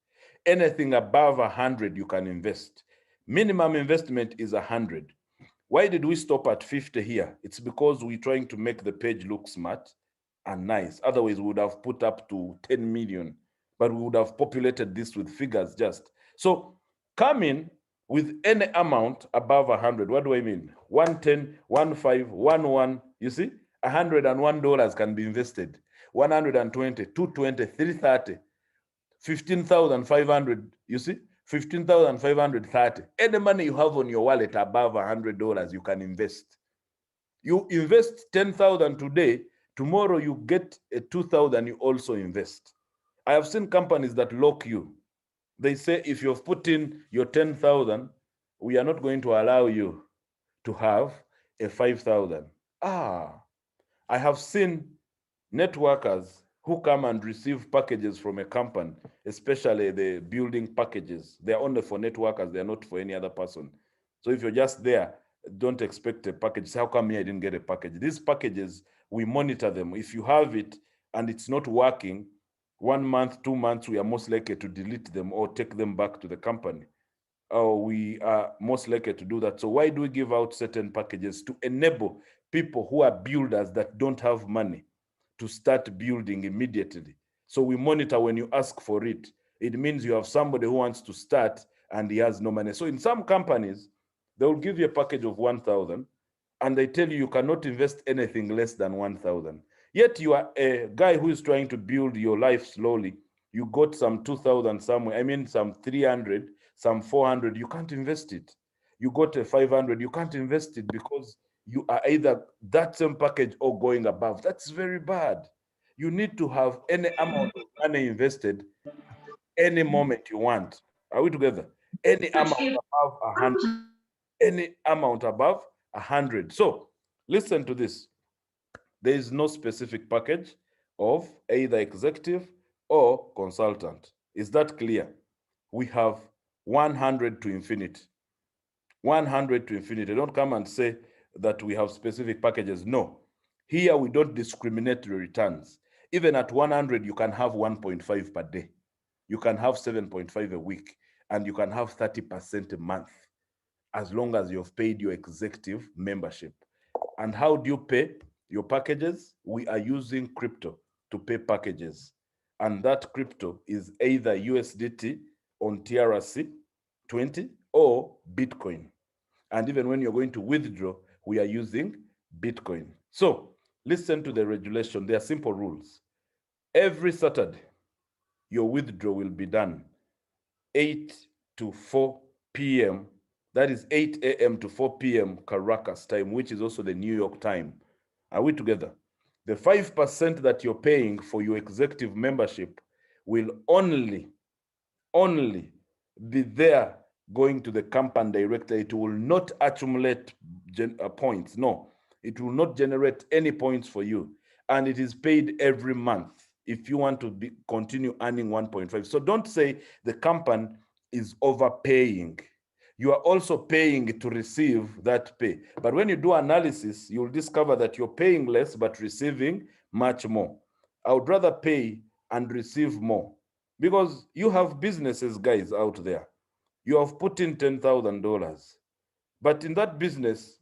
Anything above 100 you can invest. Minimum investment is 100. Why did we stop at 50 here? It's because we're trying to make the page look smart and nice. Otherwise, we would have put up to 10 million, but we would have populated this with figures just. So come in with any amount above 100. What do I mean? 110, 15, 11. You see, $101 can be invested. 120, 220, 330, 15,500. You see, 15,530. Any money you have on your wallet above $100, you can invest. You invest 10,000 today, tomorrow you get a 2,000, you also invest. I have seen companies that lock you. They say, if you've put in your 10,000, we are not going to allow you to have a 5,000. I have seen networkers who come and receive packages from a company, especially the building packages. They're only for networkers, they're not for any other person. So if you're just there, don't expect a package. Say, how come I didn't get a package? These packages, we monitor them. If you have it and it's not working, 1 month, 2 months, we are most likely to delete them or take them back to the company. We are most likely to do that. So why do we give out certain packages? To enable people who are builders that don't have money to start building immediately. So we monitor when you ask for it. It means you have somebody who wants to start and he has no money. So in some companies, they will give you a package of 1,000 and they tell you you cannot invest anything less than 1,000. Yet you are a guy who is trying to build your life slowly. You got some 2,000 somewhere, I mean some 300, some 400, you can't invest it. You got a 500, you can't invest it because you are either that same package or going above. That's very bad. You need to have any amount of money invested any moment you want. Are we together? Any amount above 100. Any amount above 100. So listen to this. There is no specific package of either executive or consultant. Is that clear? We have 100 to infinity. 100 to infinity. Don't come and say that we have specific packages. No. Here we don't discriminate the returns. Even at 100, you can have 1.5 per day. You can have 7.5 a week, and you can have 30% a month, as long as you've paid your executive membership. And how do you pay your packages? We are using crypto to pay packages. And that crypto is either USDT on TRC 20 or Bitcoin. And even when you're going to withdraw, we are using Bitcoin. So listen to the regulation. They are simple rules. Every Saturday, your withdrawal will be done 8 to 4 p.m. That is 8 a.m. to 4 p.m. Caracas time, which is also the New York time. Are we together? The 5% that you're paying for your executive membership will only be there going to the company directly. It will not accumulate points. No, it will not generate any points for you. And it is paid every month if you want to continue earning 1.5. So don't say the company is overpaying. You are also paying to receive that pay. But when you do analysis, you'll discover that you're paying less but receiving much more. I would rather pay and receive more, because you have businesses, guys, out there. You have put in $10,000, but in that business,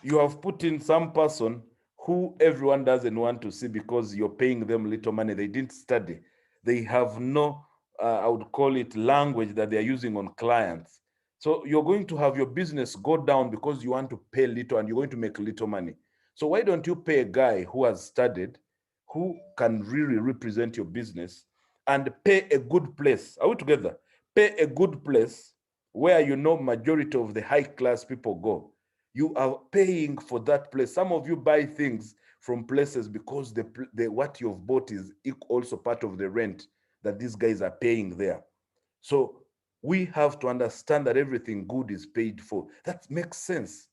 you have put in some person who everyone doesn't want to see because you're paying them little money. They didn't study. They have no, I would call it, language that they're using on clients. So you're going to have your business go down because you want to pay little and you're going to make little money. So why don't you pay a guy who has studied, who can really represent your business, and pay a good place? Are we together? Pay a good place where you know majority of the high class people go. You are paying for that place. Some of you buy things from places because the what you've bought is also part of the rent that these guys are paying there. So we have to understand that everything good is paid for. That makes sense.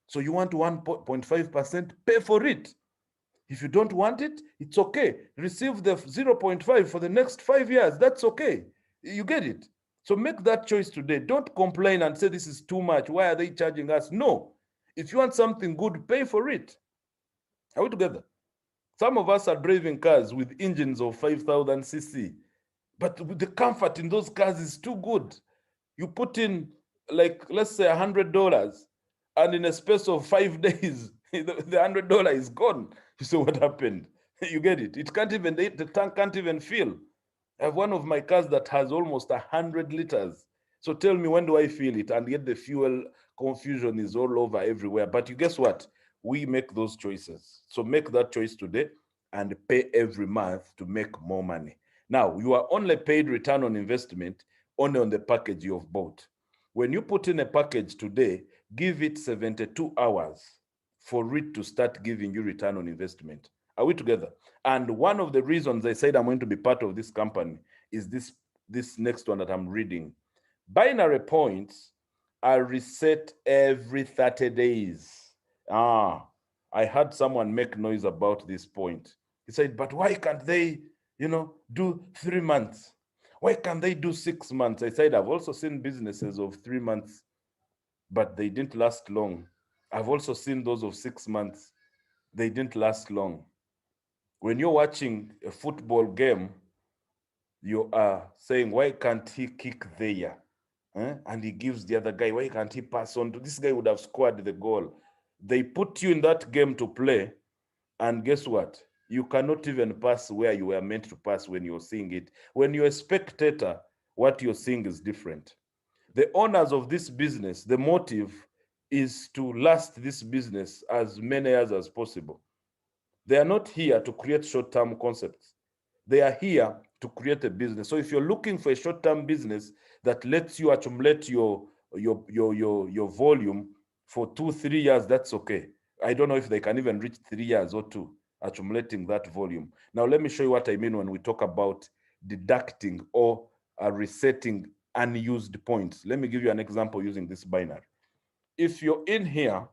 So you want 1.5%, pay for it. If you don't want it, it's okay. Receive the 0.5 for the next 5 years. That's okay. You get it? So make that choice today. Don't complain and say this is too much. Why are they charging us? No. If you want something good, pay for it. Are we together? Some of us are driving cars with engines of 5,000 cc, but the comfort in those cars is too good. You put in, like, let's say $100, and in a space of 5 days, the $100 is gone. You say, what happened? You get it? It can't even, the tank can't even fill. I have one of my cars that has almost 100 liters. So tell me, when do I feel it? And yet the fuel confusion is all over everywhere. But you guess what? We make those choices. So make that choice today and pay every month to make more money. Now, you are only paid return on investment only on the package you have bought. When you put in a package today, give it 72 hours for it to start giving you return on investment. Are we together? And one of the reasons I said I'm going to be part of this company is this next one that I'm reading. Binary points are reset every 30 days. I heard someone make noise about this point. He said, but why can't they, do 3 months? Why can't they do 6 months? I said, I've also seen businesses of 3 months, but they didn't last long. I've also seen those of 6 months. They didn't last long. When you're watching a football game, you are saying, why can't he kick there? And he gives the other guy, why can't he pass on to this guy? Would have scored the goal. They put you in that game to play, and guess what? You cannot even pass where you were meant to pass when you're seeing it. When you're a spectator, what you're seeing is different. The owners of this business, the motive is to last this business as many years as possible. They are not here to create short-term concepts. They are here to create a business. So if you're looking for a short-term business that lets you accumulate your volume for 2-3 years, that's okay. I don't know if they can even reach 3 years or 2 accumulating that volume. Now, let me show you what I mean when we talk about deducting or resetting unused points. Let me give you an example using this binary. If you're in here,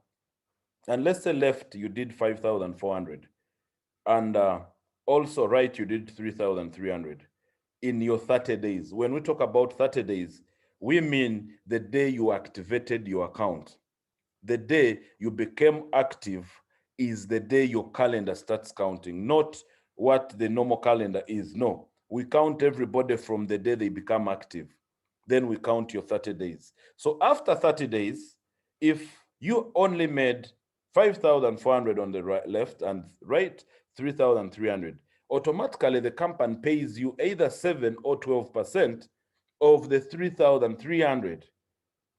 and let's say left, you did 5,400. And also right, you did 3,300 in your 30 days. When we talk about 30 days, we mean the day you activated your account. The day you became active is the day your calendar starts counting, not what the normal calendar is. No, we count everybody from the day they become active. Then we count your 30 days. So after 30 days, if you only made 5,400 on the right, left, and right 3,300, automatically the company pays you either 7 or 12% of the 3,300.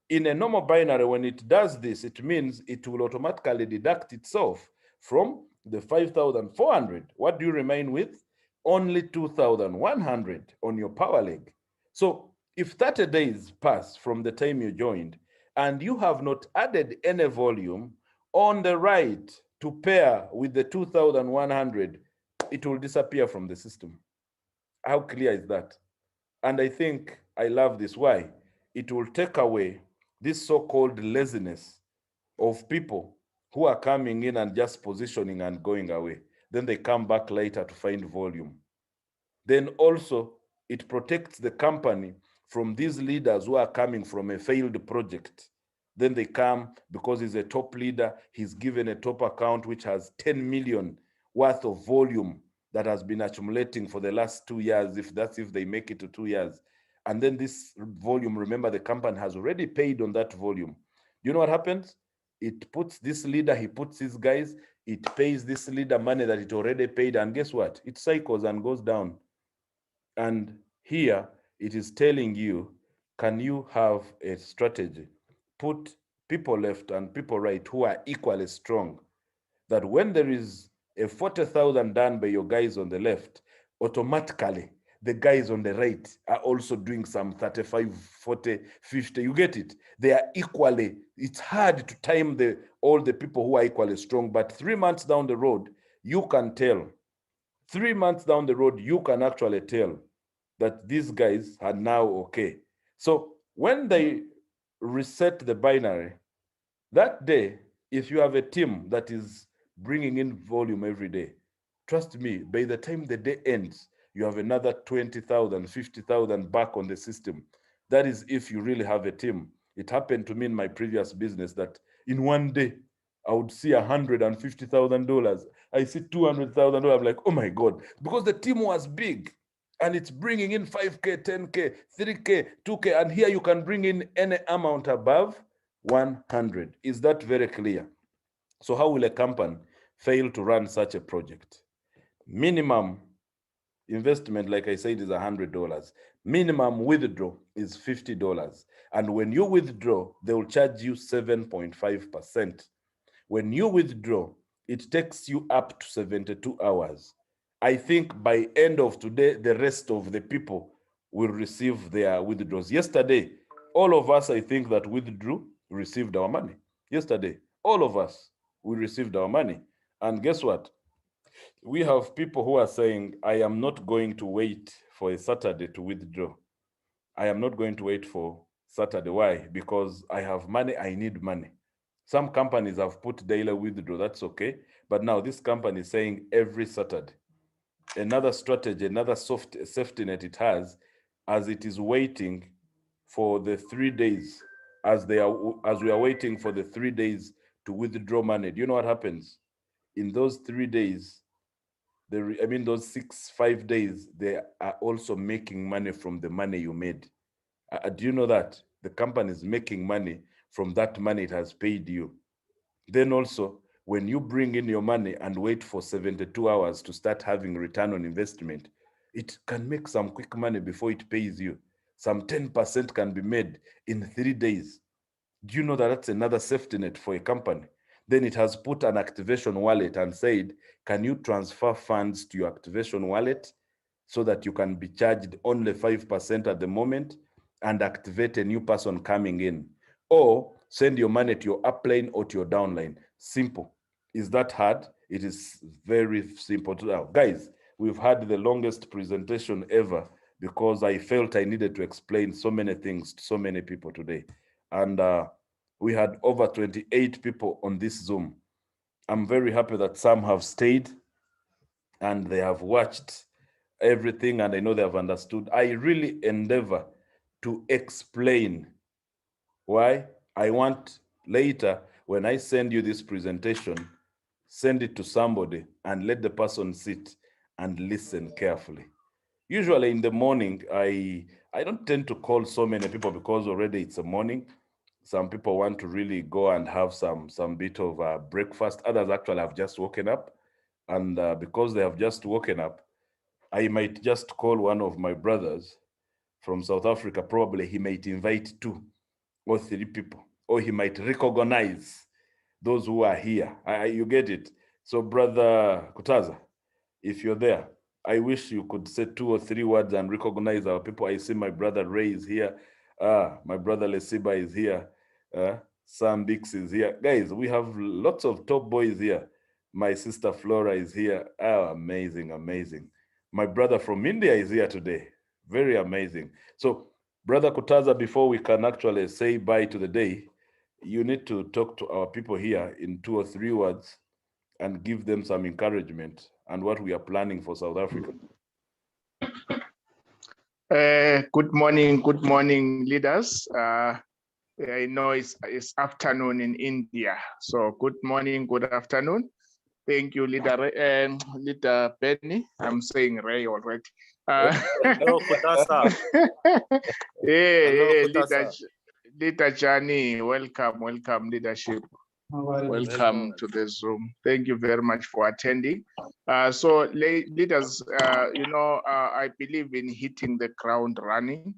In a normal binary, when it does this, it means it will automatically deduct itself from the 5,400. What do you remain with? Only 2,100 on your power leg. So if 30 days pass from the time you joined and you have not added any volume on the right to pair with the 2,100, it will disappear from the system. How clear is that? And I think I love this. Why? It will take away this so-called laziness of people who are coming in and just positioning and going away. Then they come back later to find volume. Then also, it protects the company from these leaders who are coming from a failed project. Then they come because he's a top leader, he's given a top account which has 10 million worth of volume that has been accumulating for the last 2 years, if they make it to 2 years. And then this volume, remember, the company has already paid on that volume. You know what happens? It puts this leader, he puts his guys, it pays this leader money that it already paid, and guess what? It cycles and goes down. And here it is telling you, can you have a strategy? Put people left and people right who are equally strong, that when there is a 40,000 done by your guys on the left, automatically the guys on the right are also doing some 35, 40, 50. You get it? They are equally. It's hard to time all the people who are equally strong, but 3 months down the road, you can tell. 3 months down the road, you can actually tell that these guys are now okay. So when they reset the binary, that day, if you have a team that is bringing in volume every day, trust me, by the time the day ends, you have another 20,000, 50,000 back on the system. That is if you really have a team. It happened to me in my previous business that in one day, I would see $150,000. I see $200,000. I'm like, oh my God, because the team was big and it's bringing in 5K, 10K, 3K, 2K, and here you can bring in any amount above 100. Is that very clear? So how will a company fail to run such a project? Minimum investment, like I said, is $100. Minimum withdraw is $50. And when you withdraw, they will charge you 7.5%. When you withdraw, it takes you up to 72 hours. I think by end of today, the rest of the people will receive their withdrawals. Yesterday, all of us, I think, that withdrew received our money. Yesterday, all of us, we received our money. And guess what? We have people who are saying, I am not going to wait for a Saturday to withdraw. I am not going to wait for Saturday. Why? Because I have money, I need money. Some companies have put daily withdraw, that's okay. But now this company is saying every Saturday. Another strategy, another safety net it has, as it is waiting for the 3 days, as we are waiting for the 3 days to withdraw money. Do you know what happens? In those 3 days, those 5 days, they are also making money from the money you made. Do you know that? The company is making money from that money it has paid you. Then also, when you bring in your money and wait for 72 hours to start having return on investment, it can make some quick money before it pays you. Some 10% can be made in 3 days. Do you know that that's another safety net for a company? Then it has put an activation wallet and said, can you transfer funds to your activation wallet so that you can be charged only 5% at the moment and activate a new person coming in? Or send your money to your upline or to your downline. Simple. Is that hard? It is very simple. Now, guys, we've had the longest presentation ever because I felt I needed to explain so many things to so many people today. And we had over 28 people on this Zoom. I'm very happy that some have stayed and they have watched everything, and I know they have understood. I really endeavor to explain why. I want later, when I send you this presentation, send it to somebody and let the person sit and listen carefully. Usually in the morning, I don't tend to call so many people because already it's a morning. Some people want to really go and have some bit of breakfast. Others actually have just woken up. And because they have just woken up, I might just call one of my brothers from South Africa. Probably he might invite 2 or 3 people, or he might recognize those who are here. You get it? So, Brother Kutaza, if you're there, I wish you could say 2 or 3 words and recognize our people. I see my brother Ray is here. My brother Lesiba is here. Sam Dix is here. Guys, we have lots of top boys here. My sister Flora is here. Oh, amazing, amazing. My brother from India is here today. Very amazing. So, Brother Kutaza, before we can actually say bye to the day, you need to talk to our people here in 2 or 3 words and give them some encouragement and what we are planning for South Africa. Good morning, leaders. I know it's afternoon in India, so good morning, good afternoon. Thank you, Leader Benny. I'm saying Ray already. Hello, Kutasa. Hey, Kutasa. Leader Jani, welcome, leadership. Welcome to the Zoom. Thank you very much for attending. So leaders, I believe in hitting the ground running.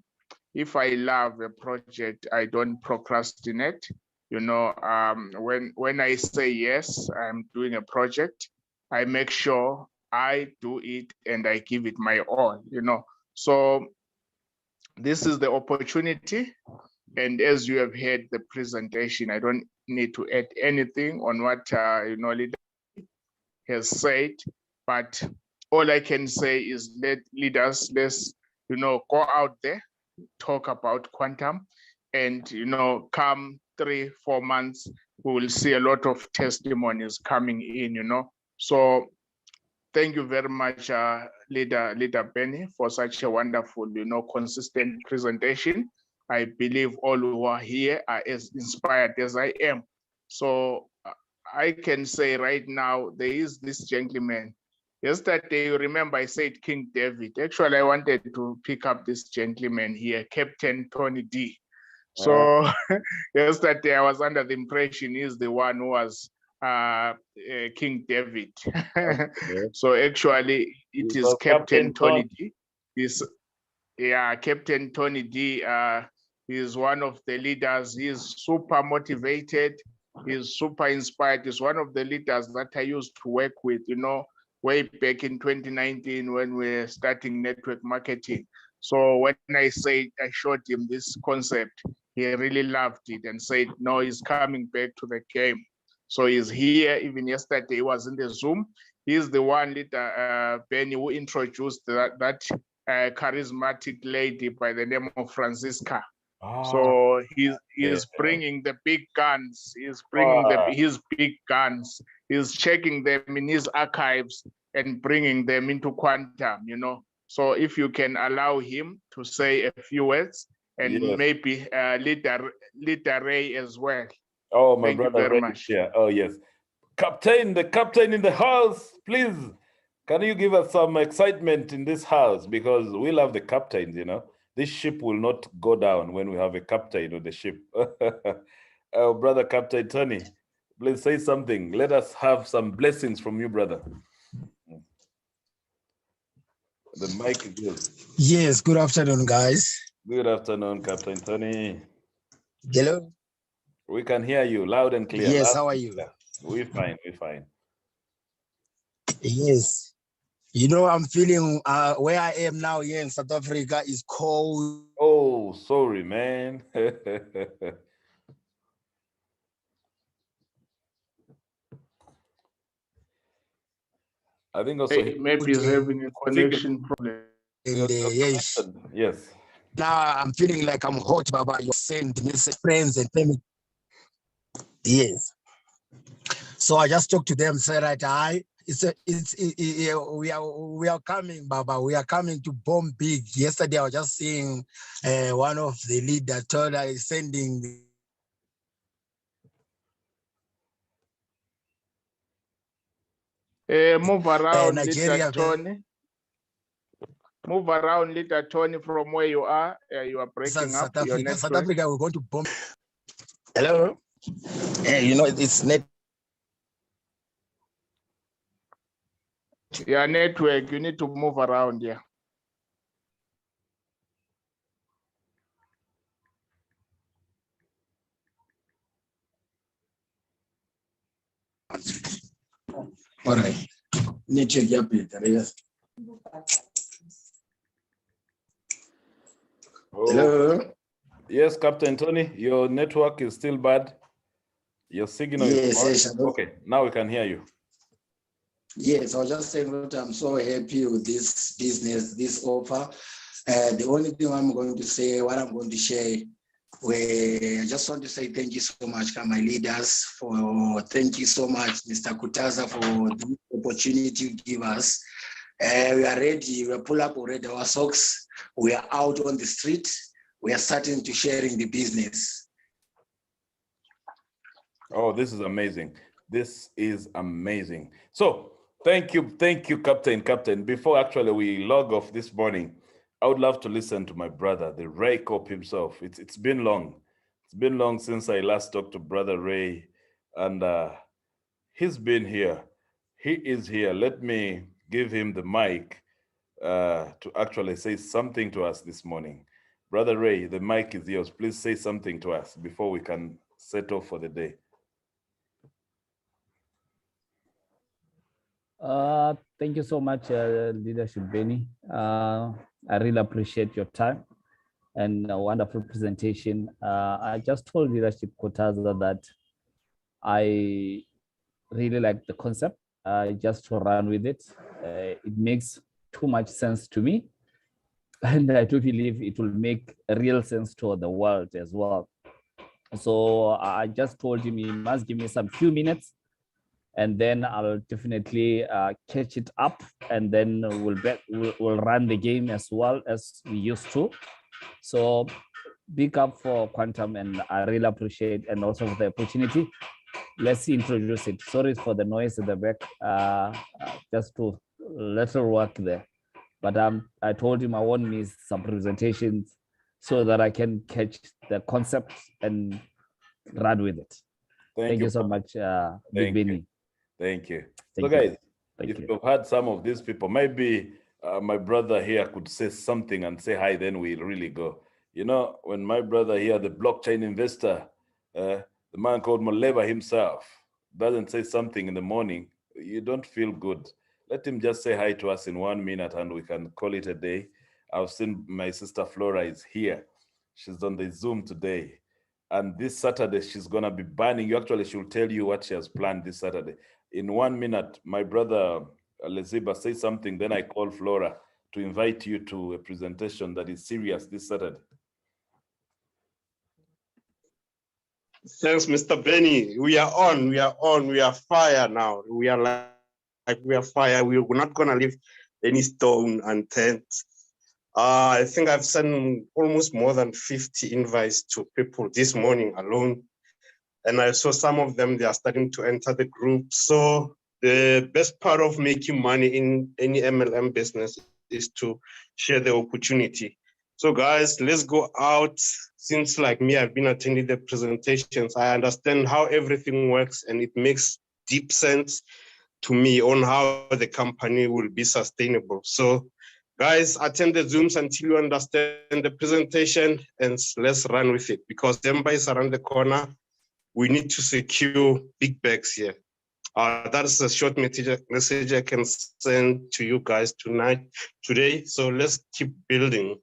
If I love a project, I don't procrastinate. When I say yes, I'm doing a project, I make sure I do it and I give it my all, So this is the opportunity. And as you have heard the presentation, I don't need to add anything on what leader has said, but all I can say is let leaders, let's go out there, talk about quantum, and come 3-4 months, we will see a lot of testimonies coming in. So thank you very much, Leader Benny, for such a wonderful, consistent presentation. I believe all who are here are as inspired as I am. So I can say right now, there is this gentleman. Yesterday, you remember I said King David. Actually, I wanted to pick up this gentleman here, Captain Tony D. So yesterday, I was under the impression he's the one who was King David. So actually, it is Captain Tony D. Captain Tony D. He's one of the leaders. He's super motivated. He's super inspired. He's one of the leaders that I used to work with, way back in 2019 when we were starting network marketing. So when I showed him this concept, he really loved it and said, no, he's coming back to the game. So he's here. Even yesterday, he was in the Zoom. He's the one leader, Benny, who introduced that charismatic lady by the name of Francisca. So he's bringing the big guns. He's bringing his big guns. He's checking them in his archives and bringing them into quantum. So if you can allow him to say a few words, and maybe Leader Ray as well. Oh, my Thank brother you very Ray much. here. Oh, yes. The captain in the house, please. Can you give us some excitement in this house? Because we love the captains, This ship will not go down when we have a captain on the ship. Brother Captain Tony, please say something. Let us have some blessings from you, brother. The mic is yours. Yes, good afternoon, guys. Good afternoon, Captain Tony. Hello. We can hear you loud and clear. Yes, how are you? We're fine, we're fine. Yes. I'm feeling where I am now here in South Africa is cold. Oh, sorry, man. I think also maybe he's having a connection problem. Yes. Now I'm feeling like I'm hot, Baba. You send message friends and family. Yes. So I just talked to them, said that we are coming, Baba. We are coming to bomb big. Yesterday I was just seeing one of the leaders told I sending. Move around, Nigeria. Leader Tony. Move around, Leader Tony, from where you are. You are breaking South up. Your Africa. network. South Africa, we're going to bomb. Hello. It's net. Your network. You need to move around here. All right. Need to get it. Yes. Oh, Hello. yes, Captain Tony, your network is still bad. Your signal is Yes, bad. yes. Okay, now we can hear you. Yes, I was just saying that I'm so happy with this business, this offer. The only thing I'm going to say, what I'm going to share, I just want to say thank you so much, my leaders, thank you so much, Mr. Kutaza, for the opportunity you give us. We are ready, we pull up already our socks, we are out on the street, we are starting to sharing the business. Oh, this is amazing. This is amazing. So thank you, Captain. Before actually we log off this morning, I would love to listen to my brother, the Ray Cop himself. It's been long. It's been long since I last talked to Brother Ray, and he's been here. He is here. Let me give him the mic to actually say something to us this morning. Brother Ray, the mic is yours. Please say something to us before we can set off for the day. Thank you so much, Leadership Benny. I really appreciate your time and a wonderful presentation. I just told Leadership Kotaza that I really like the concept, just to run with it. It makes too much sense to me. And I do believe it will make real sense to the world as well. So I just told him he must give me some few minutes, and then I'll definitely catch it up, and then we'll run the game as well as we used to. So big up for Quantum, and I really appreciate, and also for the opportunity. Let's introduce it. Sorry for the noise at the back, just to little work there. But I told him I won't miss some presentations so that I can catch the concept and run with it. Thank you so much, Big Benny. Thank you. Thank so you. guys, if you've had some of these people, maybe my brother here could say something and say hi, then we really go. You know, when my brother here, the blockchain investor, the man called Maleba himself, doesn't say something in the morning, you don't feel good. Let him just say hi to us in 1 minute and we can call it a day. I've seen my sister Flora is here. She's on the Zoom today. And this Saturday, she's going to be banning you. Actually, she'll tell you what she has planned this Saturday. In 1 minute, my brother Leziba say something, then I call Flora to invite you to a presentation that is serious this Saturday. Thanks, Mr. Benny. We are on, we are fire now. We are like we are fire. We're not gonna leave any stone unturned. I think I've sent almost more than 50 invites to people this morning alone. And I saw some of them, they are starting to enter the group. So the best part of making money in any MLM business is to share the opportunity. So guys, let's go out. Since like me, I've been attending the presentations, I understand how everything works and it makes deep sense to me on how the company will be sustainable. So guys, attend the Zooms until you understand the presentation and let's run with it because Demba is around the corner. We need to secure big bags here. That's a short message I can send to you guys today. So let's keep building.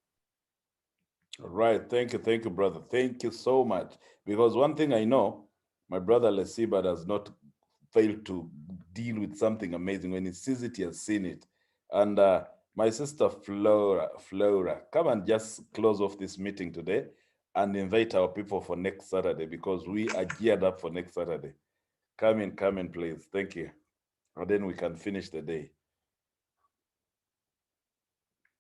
All right. Thank you, brother. Thank you so much. Because one thing I know, my brother Lesiba does not fail to deal with something amazing. When he sees it, he has seen it. And my sister Flora, come and just close off this meeting today and invite our people for next Saturday because we are geared up for next Saturday. Come in, please. Thank you. And then we can finish the day.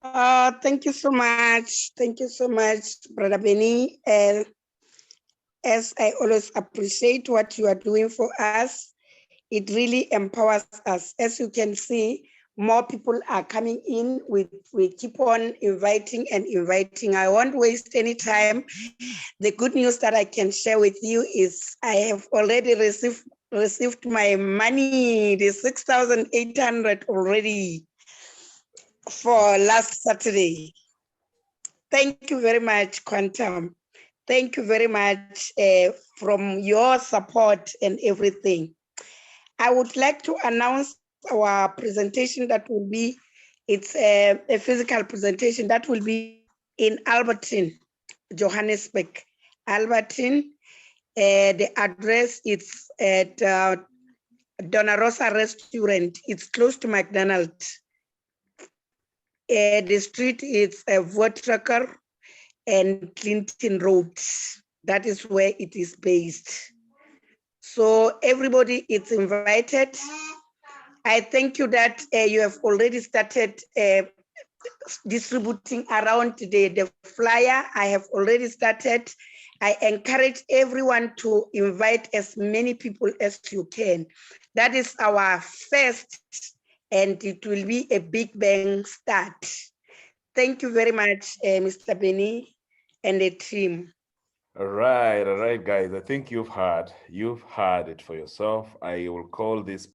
Thank you so much. Thank you so much, Brother Benny. As I always appreciate what you are doing for us, it really empowers us. As you can see, more people are coming in. We keep on inviting and inviting. I won't waste any time. The good news that I can share with you is I have already received my money, the 6,800 already for last Saturday. Thank you very much, Quantum. Thank you very much from your support and everything. I would like to announce our presentation that will be, it's a physical presentation that will be in Alberton, Johannesburg. Alberton, the address is at Donna Rosa Restaurant. It's close to McDonald's. The street is Voortrekker and Clinton Road. That is where it is based. So everybody is invited. I thank you that you have already started distributing around the flyer. I have already started. I encourage everyone to invite as many people as you can. That is our first, and it will be a big bang start. Thank you very much, Mr. Benny and the team. All right, guys. I think you've heard it for yourself. I will call this